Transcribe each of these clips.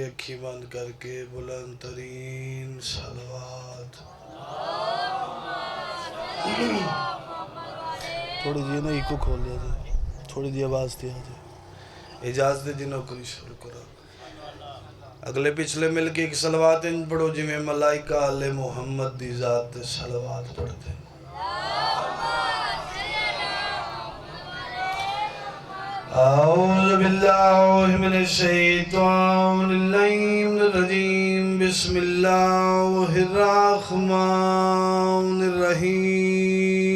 اکھی بند کر کے بلند ترین صلوات تھوڑی جی نا ایکو کھول لیا جائے تھوڑی جی آواز دیا جائے اجازت دے جنہوں کری شروع کرا اگلے پچھلے مل کے ایک صلوات ان پڑھو جی میں ملائکہ آل محمد دی ذات صلوات پڑھتے ہیں اعوذ باللہ من الشیطان الرجیم بسم اللہ الرحمن الرحیم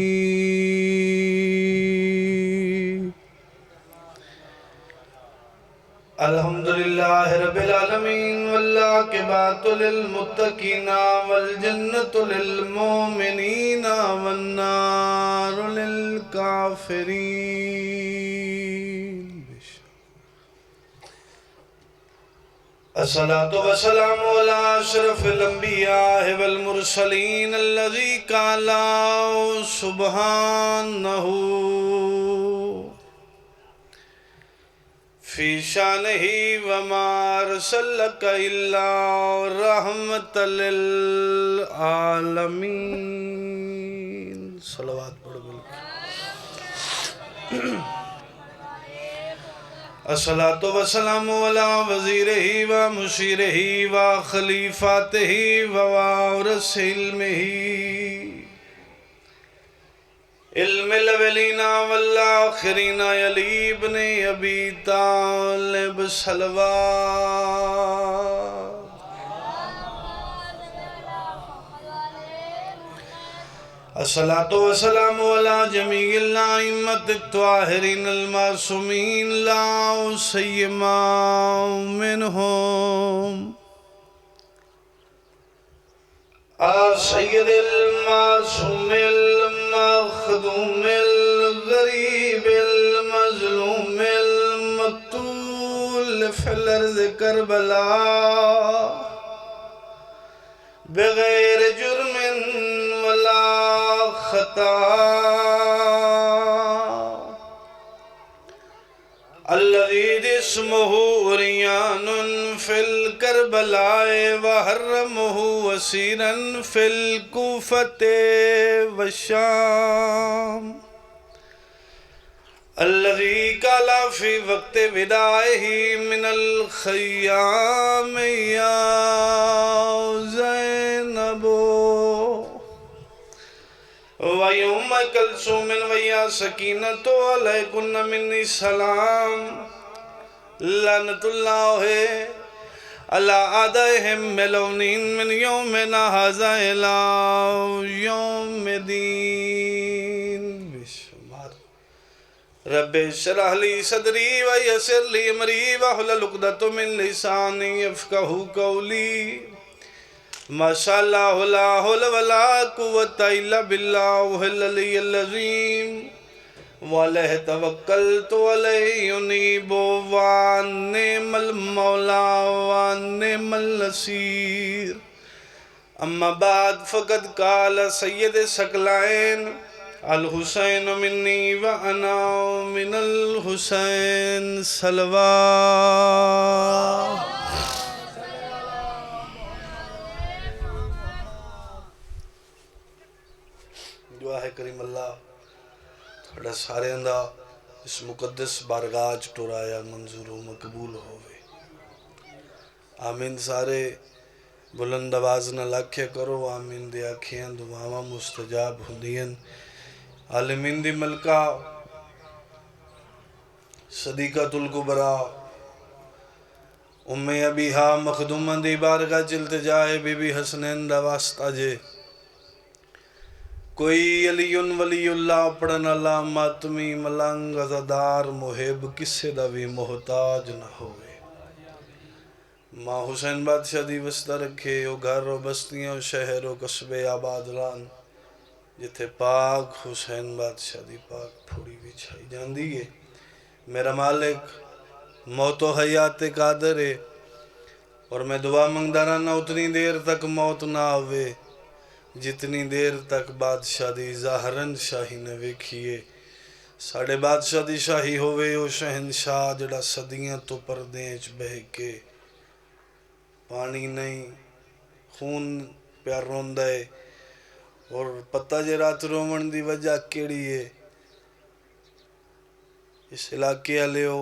الحمدللہ رب العالمین والعاقبۃ للمتقین والجنۃ للمؤمنین والنار للکافرین الصلاة والسلام علی اشرف الانبیاء والمرسلین الذی قال سبحانہ فی شانہ وما ارسلک الا رحمۃ للعالمین صلوات پڑھ بول الصلاة والسلام علی وزیرہ و مشیرہ و خلیفاتہ و وارث علمہ علم الاولین والآخرین علی ابن ابی طالب صلوات الصلاة والسلام علی جمیع الائمۃ الطاہرین المعصومین لا سیما منہم سید المعصوم المخدوم الغریب المظلوم المقتول فی الارض کربلا بغیر جرم ولا خطا الذي اسمه عريان في الكربلاء وحرمه وسيرا في الكوفة والشام الذي قال في وقت وداعه من الخيام يا زينب وَيَوْمَ كَلْثُومٍ وَيَا سَكِينَةُ عَلَيْكُنَّ مِنِّي سَلَامٌ لَعْنَةُ اللَّهِ عَلَىٰ أَعْدَائِهِمْ مَلْعُونِينَ مِنْ يَوْمِنَا هَٰذَا إِلَىٰ يَوْمِ الدِّينِ رَبِّ اشْرَحْ لِي صَدْرِي وَيَسِّرْ لِي أَمْرِي وَاحْلُلْ عُقْدَةً مِّن لِّسَانِي يَفْقَهُوا قَوْلِي ماشاء اللہ لا حول ولا قوت الا باللہ العلی العظیم وعلیہ توکلت علیہ انیب وَنِعْمَ الْمَوْلَى وَنِعْمَ النصیر اما بعد فقد قال سید ثقلین الحسین منی وانا من الحسین صلوات دعا ہے کریم اللہ تھوڑا سارے اندھا اس مقدس بارگاہ ٹورایا منظور و مقبول ہوئے آمین سارے بلند آواز نہ لکھے کرو آمین دے آکھیں دعاواں مستجاب ہوندین عالمین دی ملکہ صدیقۃ الکبریٰ ام ابیہا مخدومہ دی بارگاہ چلتے جائے بی بی حسنین دا واسطہ جے کوئی علی ولی اللہ پڑھن اللہ ماتمی ملنگ عزادار محب کسے دا بھی محتاج نہ ہوئے ماں حسین بادشاہ دی وسطہ رکھے او گھر و بستیاں و شہر و قصبے آباد ران جتھے پاک حسین بادشاہ دی پاک پھوڑی بھی چھائی جان دیئے میرا مالک موت و حیات قادر ہے اور میں دعا منگدارانا اتنی دیر تک موت نہ آوے جتنی دیر تک بادشاہ دی ظاہرن شاہی نے ویکھیے ساڑھے بادشاہ دی شاہی ہوئے او شہنشاہ جڑا صدیاں تو پردینچ بہ کے پانی نہیں، خون پیار روندا ہے. اور پتہ جے رات رومن دی وجہ کیڑی ہے؟ اس علاقے والے ہو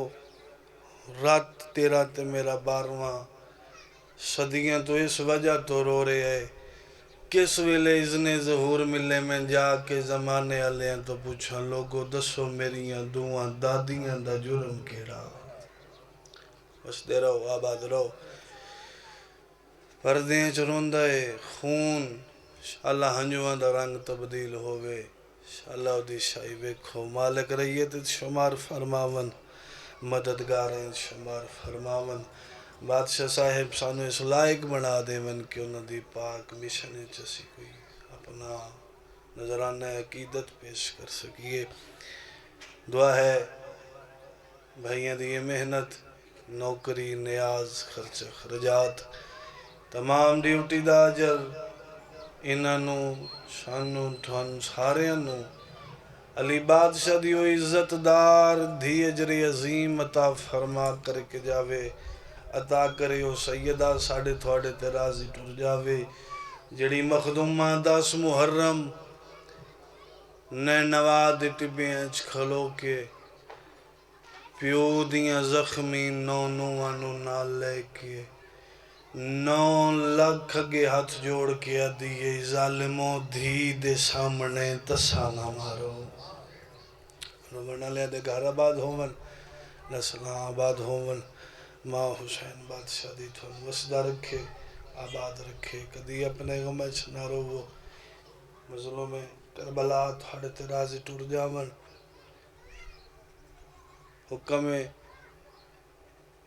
رات تیرا تے میرا 12واں صدیاں تو اس وجہ تو رو رہے ہے. کس ویلے اذن ظہور ملے میں جا کے زمانے والے تو پوچھا لوگو دسو میریاں دعاں دادیاں دا جرم کیڑا. بسدے رہو، آباد رہو. پردیں چ روندا ہے خون. اللہ ہنجواں دا رنگ تبدیل ہووے. اللہ دی شاہی ویکھو. مالک رحیت شمار فرماون، مددگاریں شمار فرماون. بادشاہ صاحب سانو اس لائق بنا دیون کہ انہاں دی پاک مشن وچ اسی کوئی اپنا نظرانہ عقیدت پیش کر سکیے. دعا ہے بھائیاں دی یہ محنت، نوکری، نیاز، خرچ خرجات، تمام ڈیوٹی دا اجر انہاں نو سانو تھان ساریاں نو علی بادشاہ دی وہ عزت دار دھی اجر عظیم عطا فرما کر کے جاوے. عطا کرے او سیدہ ساڑھے تھوڑے تے راضی ٹر جاوے جڑی مخدومہ 10 محرم نینوا دے ٹبیاں چ کھلو کے پیو دیاں زخمی نونواں نو نال لے کے 9 لاکھ اگے ہاتھ جوڑ کے آدھی ظالموں دھی دے سامنے تسا نہ مارو. رومن والے دے گھر آباد ہون، نسلاں آباد ہون. ماں حسین بادشاہ دی تھون وسدہ رکھے، آباد رکھے. کدی اپنے غم وچ نہ روو. مظلوم کربلا تھوڑے تے راضی ٹر جاون. حکم ہے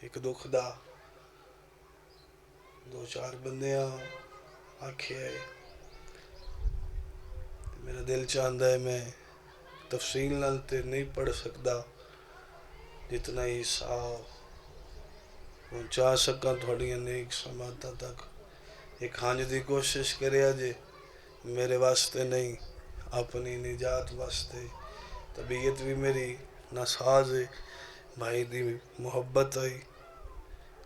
ایک دکھ دا 2-4 بندیاں آکھے آئے. میرا دل چاہندہ ہے میں تفصیل نال تے نہیں پڑھ سکدا، جتنا ہی صاف پہنچا سکاں تھوڑیاں نیک سماعتاں تک. ایک ہانج دی کوشش کریا جے میرے واسطے نہیں، اپنی نجات واسطے. طبیعت بھی میری ناساز ہے، بھائی دی محبت آئی،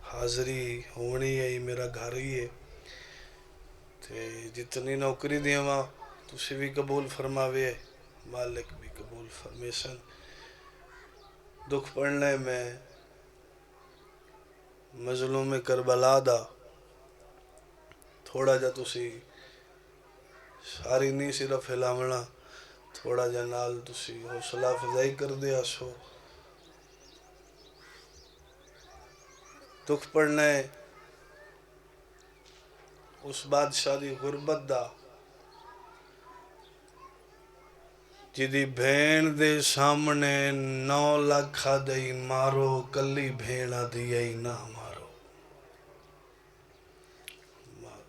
حاضری ہونی ہے، میرا گھر ہی ہے. تے جتنی نوکری دیواں تسی بھی قبول فرماوے، مالک بھی قبول فرمیسن. دکھ پڑھنے میں مظلوم کربلا دا تھوڑا جا تسی ساری نہیں صرف ہلاونا، تھوڑا جا نال تسی حوصلہ افزائی کر دیا سو. دکھ پڑھنے اس بادشاہ دی غربت دا جدی بھین دے سامنے 9 لاکھ دئی مارو، کلی بھینا دیئی نہ مارو.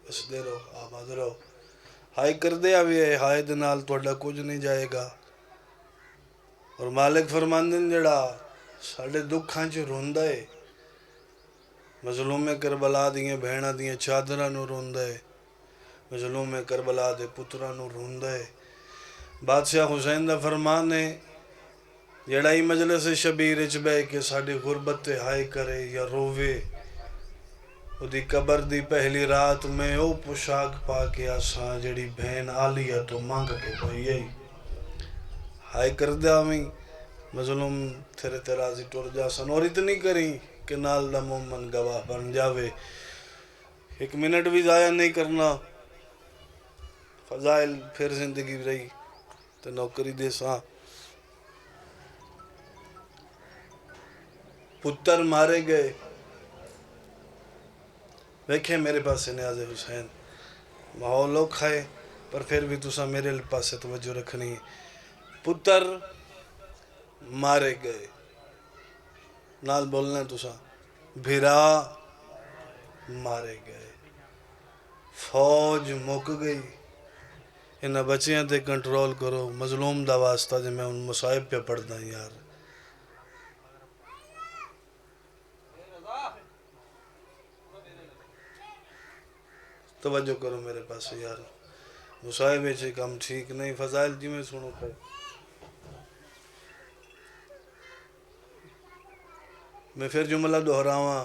بس دے رہو، آباد رہو. ہائی کر دیا بھی ہے، ہائے دنال توڑا کچھ نہیں جائے گا. اور مالک فرماندن جڑا ساڑھے دکھاں چ روندہ ہے، مظلوم کربلا دیاں بھینا دیاں چادرہ نو روندہ ہے، مظلوم کربلا دے پترہ نو روندہ ہے. بادشاہ حسین دا فرمان ہے جڑا ہی مجلس شبیر اچ بے کے ساڑھی غربت ہائے کرے یا رووے، او دی قبر دی پہلی رات میں او پوشاک پا کے آساں جڑی بہن آلیہ تو مانگ کے کوئی ہے. ہائے کردہ میں مظلوم تھرے ترازی ٹور جاسن. اور اتنی کریں کہ نال دا مومن گواہ بن جاوے. 1 منٹ بھی ضائع نہیں کرنا. فضائل پھر زندگی رہی تو نوکری دے ساں. پتر مارے گئے. دیکھیں میرے پاس نیاز حسین ماحول اوکھا ہے پر پھر بھی تسا میرے پاس توجہ رکھنی ہے. پتر مارے گئے، نال بولنا تسا بھرا مارے گئے، فوج مک گئی. انہاں بچیاں تے کنٹرول کرو. مظلوم دا واسطہ جے میں ان مصائب پہ پڑھدا یار. توجہ کرو میرے پاس یار، مصائب چھے کم ٹھیک نہیں. فضائل جی میں سنو پہ میں پھر جملہ دہراواں.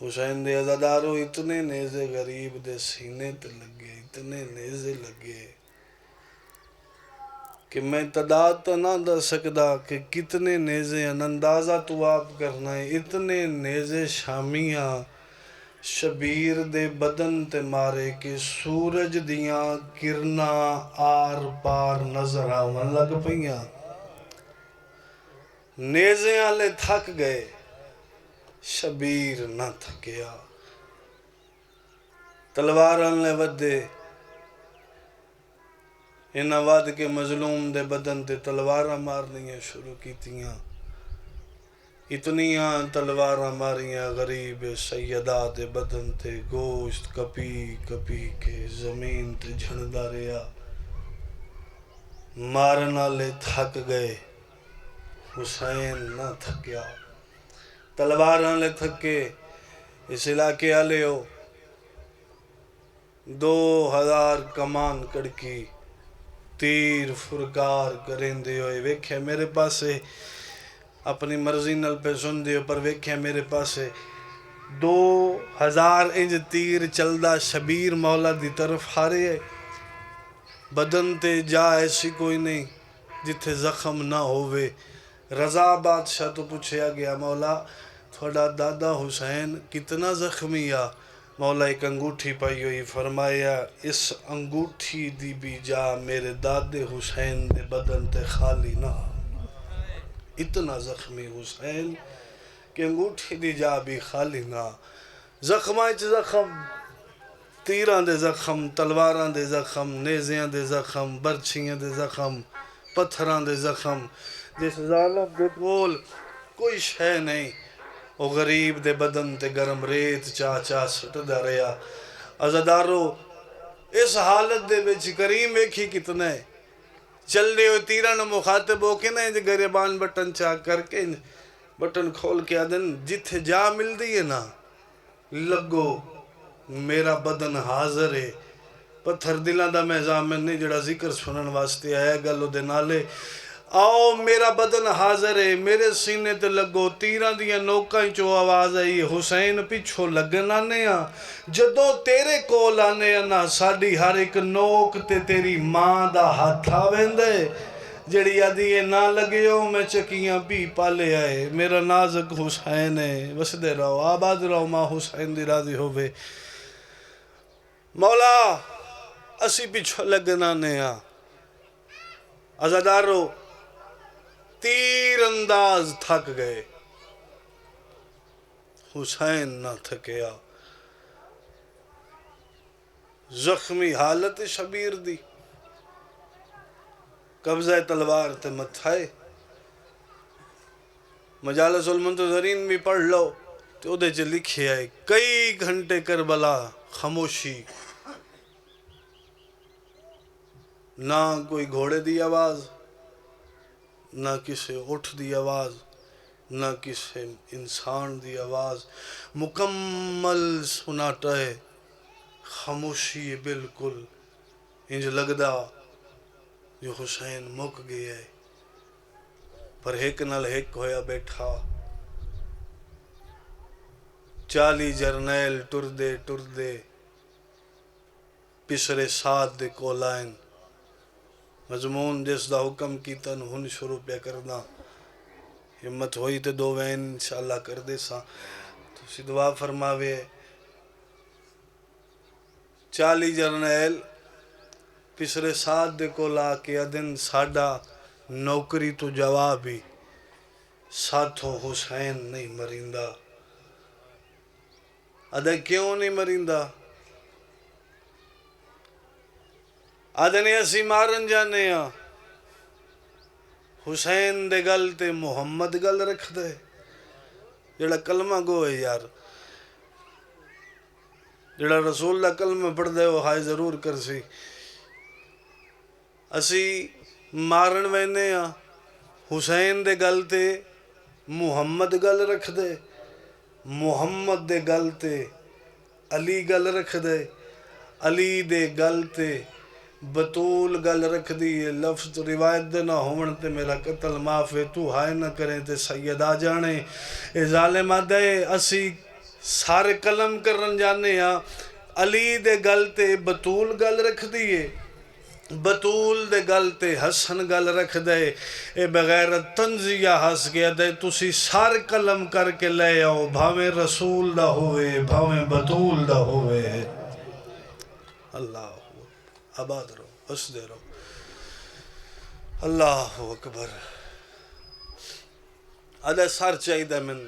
حسین دے عزادارو اتنے نیزے غریب دے سینے تے لگے، اتنے نیزے لگے کہ میں تعداد تو نہ دس سکدا کہ کتنے نیزے ہیں، اندازہ تو آپ کرنا ہے۔ اتنے نیزے شامیاں شبیر دے بدن تے مارے کہ سورج دیاں کرنا آر پار نظر آون لگ پئیاں۔ نیزے آلے تھک گئے، شبیر نہ تھکیا۔ تلواراں لے ودے، انہاں ود کے مظلوم دے بدن تے تلواراں مارنیاں شروع کیتیاں۔ اتنیاں تلواراں ماریاں غریب سیدہ دے بدن تے، گوشت کپی کپی کے زمین تے جھڑدا رہیا۔ مارن والے تھک گئے، حسین نہ تھکیا۔ تلواراں لے تھکے، اس علاقے والے ہو 2000 کمان کڑکی تیر فرکار کریں ہوئے ویکھے میرے پاسے، اپنی مرضی نل پہ سن دیو پر ویکھے میرے پاسے 2000 انج تیر چلدا شبیر مولا دی طرف ہارے ہے۔ بدن تے جا ایسی کوئی نہیں جتھے زخم نہ ہوئے۔ رضا بادشاہ تو پوچھیا گیا مولا تھوڑا دادا حسین کتنا زخمی آ؟ مولا ایک انگوٹھی پائی ہوئی، فرمایا اس انگوٹھی دی بھی جا میرے دادے حسین دے بدن تے خالی نہ، اتنا زخمی حسین کہ انگوٹھی دی جا بھی خالی نہ۔ زخماں وچ زخم، تیراں دے زخم، تلواراں دے زخم، نیزیاں دے زخم، برچھیاں دے زخم، پتھراں دے زخم، جس ظالم دے کول کوئی شے نہیں، وہ غریب دے بدن تے گرم ریت چا سٹدا رہیا۔ عزادارو اس حالت دے وچ کریم ویکھی کتنا ہے، چلنے ہوئے تیراں نو مخاطب ہو کے نا گریبان بٹن چا کر کے بٹن کھول کے آدن جتھے جا مل دی ہے نا لگو میرا بدن حاضر ہے۔ پتھر دلان دا میں زامن نہیں جڑا ذکر سنن واسطے آیا گلو دے نالے، آؤ میرا بدن حاضر ہے، میرے سینے تے لگو۔ تیران دیا نوکاں چو آواز آئی، حسین پیچھو لگن آنے ہاں، جدوں تیرے کول آنے ہاں ساڑی ہر ایک نوک تے تیری ماں دا ہاتھ آویندے، جڑی آدھی نہ لگے ہو میں چکیاں بھی پالے آئے۔ میرا نازک حسین ہے، وسدے رہو آباد رہو، ماں حسین دی راضی ہوئے۔ مولا اسی پیچھو لگن آنے ہاں۔ عزادارو تیر انداز تھک گئے، حسین نہ تھکیا۔ زخمی حالت شبیر دی، قبضہ تلوار تے متھائے۔ مجالس المنتظرین بھی پڑھ لو تو دے چے لکھے آئے کئی گھنٹے کربلا خاموشی، نہ کوئی گھوڑے دی آواز، نہ کسی اٹھ دی آواز، نہ کسی انسان دی آواز، مکمل سناٹا ہے، خاموشی ہے بالکل، انج لگدا جو حسین مک گیا ہے۔ پر ایک نال ایک ہویا بیٹھا، 40 جرنیل ٹر دے پسرے ساتھ دے کولائن، مضمون جس دا حکم کیتا ہن شروع پہ کرنا، ہمت ہوئی تے دو وین انشاءاللہ کر دے سا تو اسی دعا فرماوے۔ 40 جرنیل پسرے ساتھ دے کولا کے ادن ساڑا نوکری تو جوابی، ساتھوں حسین نہیں مرندہ۔ ادھے کیوں نہیں مرندہ؟ ادھنے اسی مارن جانے ہاں، حسین دے گل تے محمد گل رکھ دے، جڑا کلمہ گو ہے یار، جڑا رسول اللہ کلمہ پڑھ دے وہ ہائے ضرور کر سی۔ اسی مارن وینے ہاں، حسین دے گل تے محمد گل رکھ دے، محمد دے گل تے علی گل رکھ دے، علی دے گل تے بطول گل رکھ دی۔ لفظ روایت دے نہ ہون تے میرا قتل معاف ہے، تو ہائے نہ کریں تے سید آ جانے۔ اے ظالم آدھے اسی سارے قلم کرن جانے ہاں علی دے گل تے بطول گل رکھ دیئے بطول دے گل تے حسن گل رکھ دے اے بغیر تنزیہ ہس گیا دے تسی سارے قلم کر کے لے آؤ بھاویں رسول دا ہوئے بھاویں بطول دا ہوئے اللہ آباد رہو ہس دے رہو اللہ اکبر ادھے سار چاہی دے من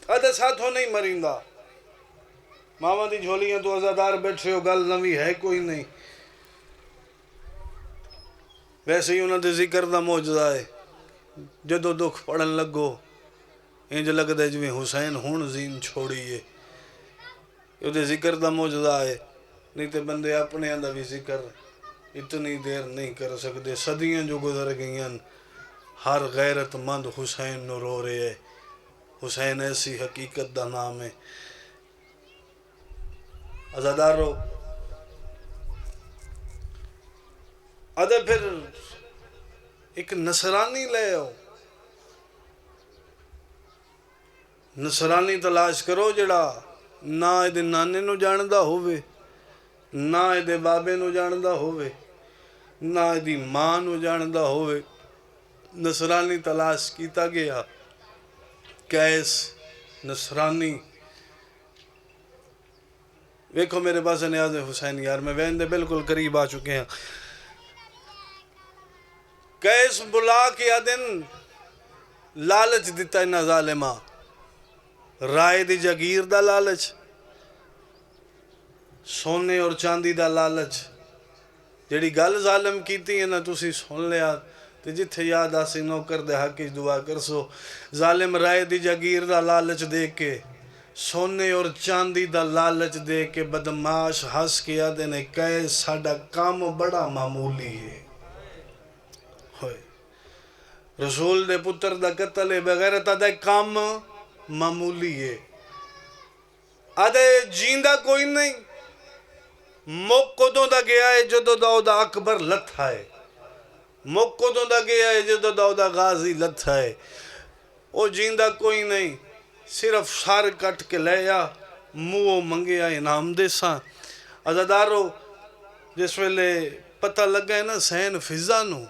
ادھے ساتھوں نہیں مریندا ماما دی جھولیاں تو ازادار بیٹھے ہو گل نوی ہے کوئی نہیں ویسے ہی انہوں نے ذکر دا موجزہ ہے جدو دکھ پڑھن لگو انج لگ دے جویں حسین ہون زین چھوڑیے یہ دے ذکر دا موجزہ ہے نہیں تے بندے اپنے اندہ بھی ذکر اتنی دیر نہیں کر سکتے صدیاں جو گزر گئیاں ہر غیرت مند حسین نو رو رہے ہے حسین ایسی حقیقت دا نام ہے ازادارو ادھے پھر ایک نصرانی لے آؤ نصرانی تلاش کرو جڑا نہ ایدے نانے نو جاندہ ہوئے نہ ایدے بابے نو جاندہ ہوئے نہ ایدی ماں نو جاندہ ہوئے نصرانی تلاش کیتا گیا کیس نصرانی ویکھو میرے پاس نیاز حسین یار میں وین دے بالکل قریب آ چکے ہیں کیس بلا کے آدن لالچ دیتا ہے نا ظالمہ رائے دی جگیر دا لالچ سونے اور چاندی دا لالچ جیڑی گل ظالم کیتی ہے نا تسی سن لیا تے جتھے یاد آسی نوکر دے حق کی دعا کر سو ظالم رائے دی جگیر دا لالچ دے کے سونے اور چاندی دا لالچ دے کے بدماش ہس کے آدھے نے کہے ساڑا کام بڑا معمولی ہے ہوئے رسول دے پتر دا قتل بغیر تا دے کام معمولی ہے آدھے جیندہ کوئی نہیں موک کدوں دا گیا ہے جدو داؤدا اکبر لتھا ہے موک کدوں دا گیا ہے جدو داؤدا غازی لتھا ہے او جیندہ کوئی نہیں صرف سار کٹ کے لے یا موہ منگیا انعام دے ساں عزادارو جس ویلے پتہ لگا ہے نا سین فضا نو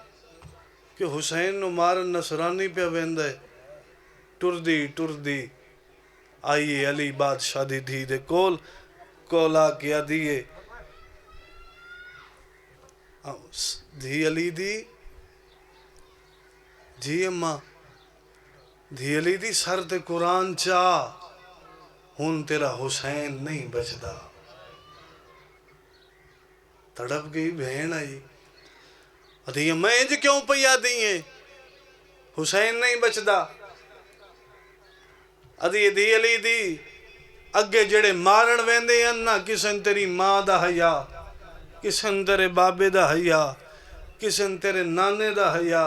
کہ حسین نو مارن نصرانی پہ ویندہ ہے ٹر دی آئیے علی بادشاہ دی دھی دے کولا کیا دیئے دھی علی دی دھی اماں دھی علی دی سر تے قرآن چاہ ہون تیرا حسین نہیں بچدا تڑپ گئی بہن آئی ادھی اماں انج کیوں پیا دیئے حسین نہیں بچدا ادھی دھی علی دی اگے جڑے مارن ویندے ہیں نا کسن تیری ماں دا حیا کسن تیرے بابے دا حیا کسن تیرے نانے دا حیا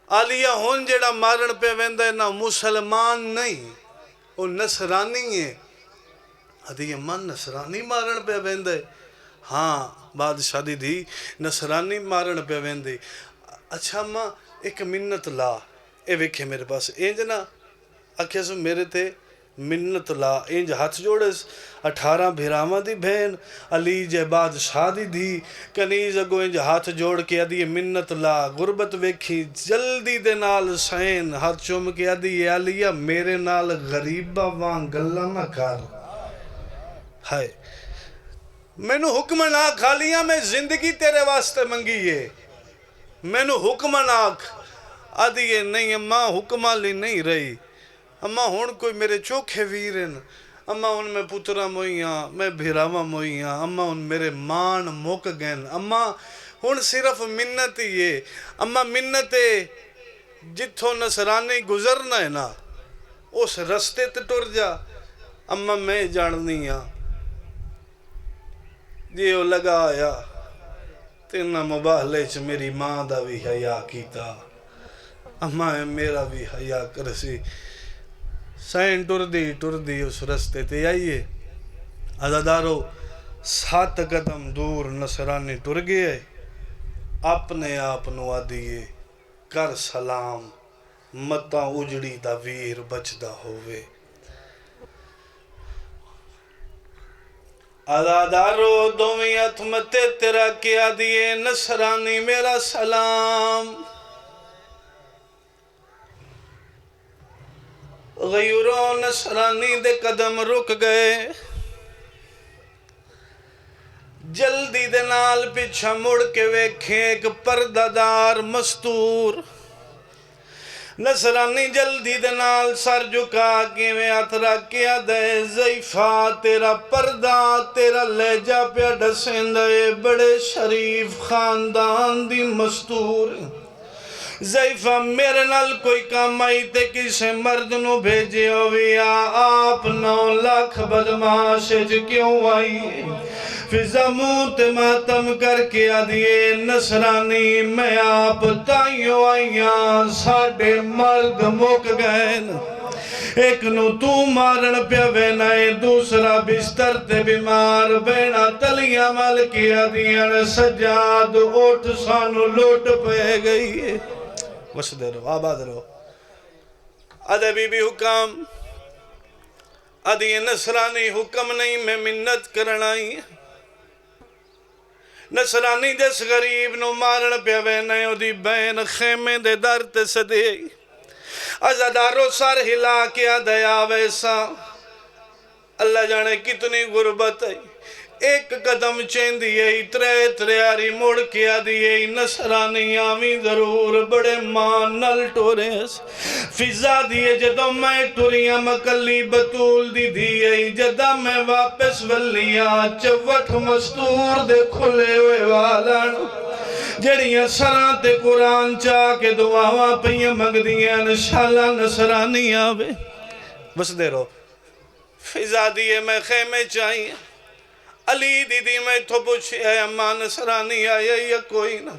آلیہ ہون جڑا مارن پہ ویندے نا مسلمان نہیں وہ نصرانی ہے ادھی اماں نصرانی مارن پہ ویندے ہاں بادشاہ دی دی نصرانی مارن پہ ویندے اچھا ماں ایک منت لا اے ویکھے میرے پاس اینج نا اکھے سو میرے تے منت لا انج ہاتھ جوڑے 18 بھیراما دی بہن علی جے بادشاہ دی دی کنیز اگو انج ہاتھ جوڑ کے ادھی منت لا غربت ویکھی جلدی دے نال سین ہاتھ چوم کے ادھی علیہ میرے نال غریبہ وان گلہ نہ کر ہائے میں نو حکم نہ کھالیاں میں زندگی تیرے واسطے منگی ہے میں نو حکم نہ ادھی نہیں اماں حکمہ لی نہیں رہی اماں ہون کوئی میرے چوکھے ویرن اماں ان میں پترہ موئیاں میں بھیراما موئیاں اماں ان میرے مان موک گین اماں ہون صرف منت ہی ہے اماں منت جتھوں نصرانی گزرنا ہے نا اس رستے تے ٹر جا اماں میں جاننی ہاں دیو لگا آیا تینا مباہلے چ میری ماں دا بھی حیا کیتا اماں میرا بھی حیا کرسی سین ٹر دی اس رستے تے آئیے عزادارو 7 قدم دور نصرانی ٹر گئے اپنے آپ نو آدھیے کر سلام متاں اجڑی دا ویر بچدا ہوئے ازادارو دومی اتمتے تیرا کیا دیے نصرانی میرا سلام غیوروں نصرانی دے قدم رک گئے جلدی دے نال پیچھا مڑ کے ویکھیں ایک پردہ دار مستور نصرانی جلدی دے نال سر جھکا کے میں اترا کیا دے ضعیفہ تیرا پردہ تیرا لہجہ پہ ڈسیں دے بڑے شریف خاندان دی مستور ضعیفہ میرے نال کوئی کام آئی تے کسے مرد نو بھیجے ہویا آپ 9 لاکھ بدماش کیوں آئی فضا منہ تے ماتم کر کے آدھیے نصرانی میں آپ تائیوں آئیاں ساڑھے مرد مک گئے ایک نو تو مارن پیا وینائے دوسرا بستر تے بیمار بینا تلیاں مل کیا دیاں سجاد اٹھ سانو لوٹ پہ گئی وش دے رہو آباد رہو ادھے بی بی حکام ادھے نصرانی حکم نہیں میں منت کرنائی نصرانی جس غریب نو مارن پہ وینے او دی بین خیمے دے در تے سدے ازادارو سر ہلا کیا دیا ویسا اللہ جانے کتنی غربت ہے ایک قدم چین دیئے ترے آری مڑ کیا دیئے نصرانی آمی ضرور بڑے مان نل ٹورے فضا دیئے جدو میں ٹوریاں مکلی بطول دی دیئے جدہ میں واپس ولیاں چوٹ مستور دے کھلے ہوئے والان جڑیاں سران تے قرآن چاہ کے دعاواں پہیاں مگ دیئے انشاءاللہ نصرانی آوے بس دے رو فضا دیئے میں خیمے چاہیے علی دیدی میں تو پوچھی ہے اماں نصرانی آئے یا کوئی نہ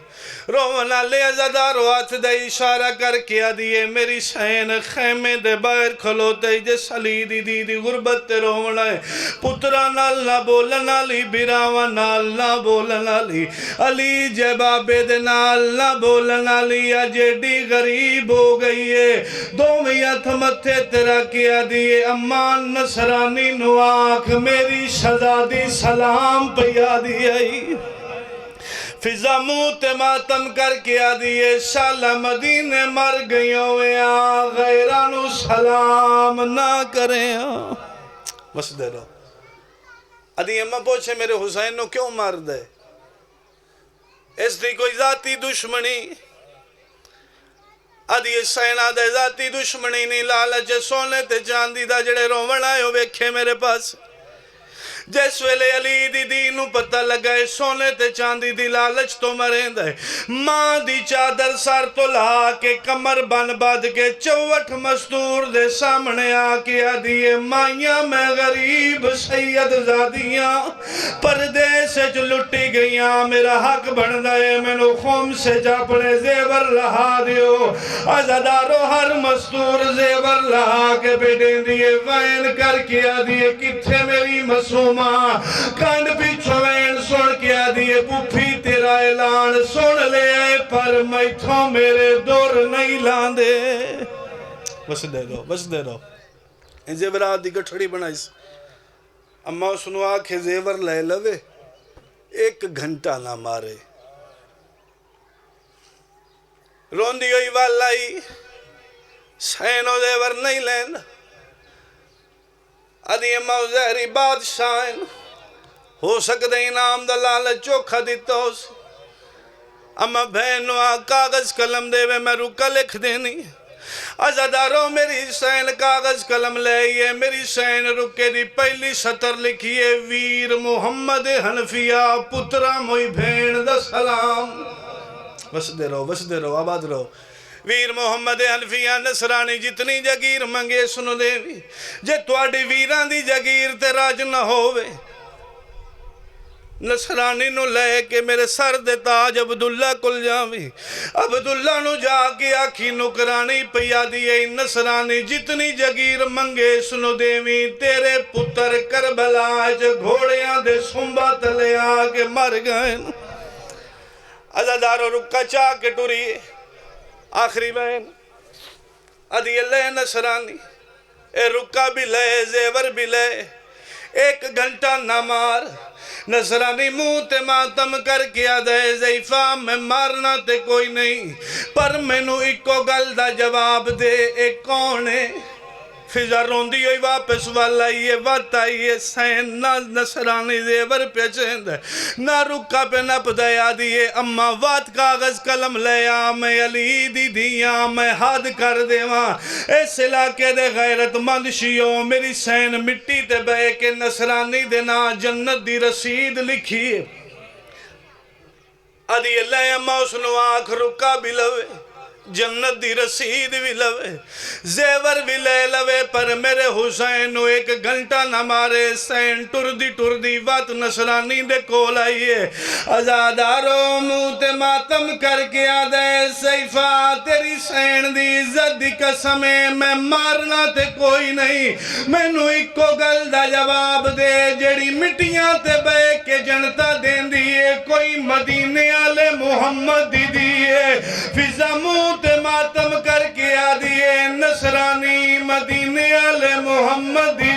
رونا لے ازادارو ہاتھ دے اشارہ کر کیا دیئے میری سین خیمے دے باہر کھلوتے جس علی دیدی غربت تے رونا ہے پترہ نال نہ بولنا لی بیراوہ نال نہ بولنا لی علی جبابے دے نال نہ بولنا لی جیڑی غریب ہو گئی ہے دومیت متھے تیرا کیا دیئے اماں نصرانی نو آنکھ میری شہزادی سلام پیا دیئے فضا منہ تے ماتم کر کے آدھیے شالہ مدینے مر گئیوں ویاں غیرانو سلام نہ کریں بس دے رہو آدھی اممہ پوچھے میرے حسین نو کیوں مار دے اس دی کوئی ذاتی دشمنی آدھی سینہ دے ذاتی دشمنی نہیں لالچ سونے تے چاندی دا جڑے رومن آئے ہو بیکھے میرے پاس جیس ویلے علی دی نو پتہ لگائے سونے تے چاندی دی لالچ تو مرین دے ماں دی چادر سار تو لہا کے کمر بن باد کے چوٹ مستور دے سامنے آکے آدھیے مائیاں میں غریب سید زادیاں پردیس جو لٹی گئیاں میرا حق بن دائے میں نو خوم سے جاپنے زیور لہا دیو ازادارو ہر مستور زیور لہا کے بیٹیں دیئے وین کر کے آدھیے کتھے میری مسوم کانڈ پیچھو وین سن کیا دیئے پوپھی تیرا اعلان سن لے آئے پر میتھوں میرے دور نہیں لاندے بس دے دو ان زیورات دی گٹھڑی بنائیس اما سنو آکھے زیور لے لوے 1 گھنٹہ نہ مارے روندی ہوئی والائی سینو زیور نہیں لیند ادھی اماں زہری بادشاہن ہو سکتے انعام دلال چوکھا دیتا ہو سی اماں بہنو کاغذ قلم دے وے میں رکا لکھ دینی ازادارو میری سین کاغذ قلم لئیے میری سین رکے دی پہلی سطر لکھیے ویر محمد حنفیہ پترہ موئی بھین دا سلام بس دے رہو آباد رہو ویر محمد حنفیہ نصرانی جتنی جگیر منگے سنو دیوی جے تواڈی ویران دی جگیر تے راج نہ ہووے نصرانی نو لے کے میرے سر دے تاج عبداللہ کل جاوی عبداللہ نو جا کے آکھی نکرانی پیا دیئے نصرانی جتنی جگیر منگے سنو دیوی تیرے پتر کربلا گھوڑیاں دے سنبا تلے آگے مر گئے ازادارو رکا چاہ کے ٹوری آخری بہن ادھی لے نصرانی اے رکا بھی لے زیور بھی لے ایک گھنٹہ نہ مار نصرانی منہ تے ماتم کر کے آدھے زیفہ میں مارنا تے کوئی نہیں پر مینو ایکو گل دا جواب دے ایک کون ہے فضا روندی ہوئی واپس والا یہ وقت آئیے سین نہ نصرانی زیور پہ چند نہ رکا پہ نپ دیا دیئے اما وات کاغذ قلم لیا میں علی دی دیا میں حد کر دے ماں اس علاقے دے غیرت مند شیو میری سین مٹی تے بے کے نصرانی دے نا جنت دی رسید لکھی ادھی اللہ اما اس نو آنکھ رکا بھی لوے جنت دی رسید بھی لوے زیور بھی لے لوے پر میرے حسین ایک گھنٹہ نہ مارے سین ٹر دی وات نصرانی دے کول آئیے ازادارو منہ تے ماتم کر کے آدھے سیفہ تیری سین دی عزت دی قسمے میں مارنا تے کوئی نہیں میں نو ایکو گل دا جواب دے جڑی مٹیاں تے بے کے جنتا دین دیئے کوئی مدینے آلے محمد دی دیئے فضا منہ تے ماتم کر کے آدھیے نصرانی مدینے آلے محمد دی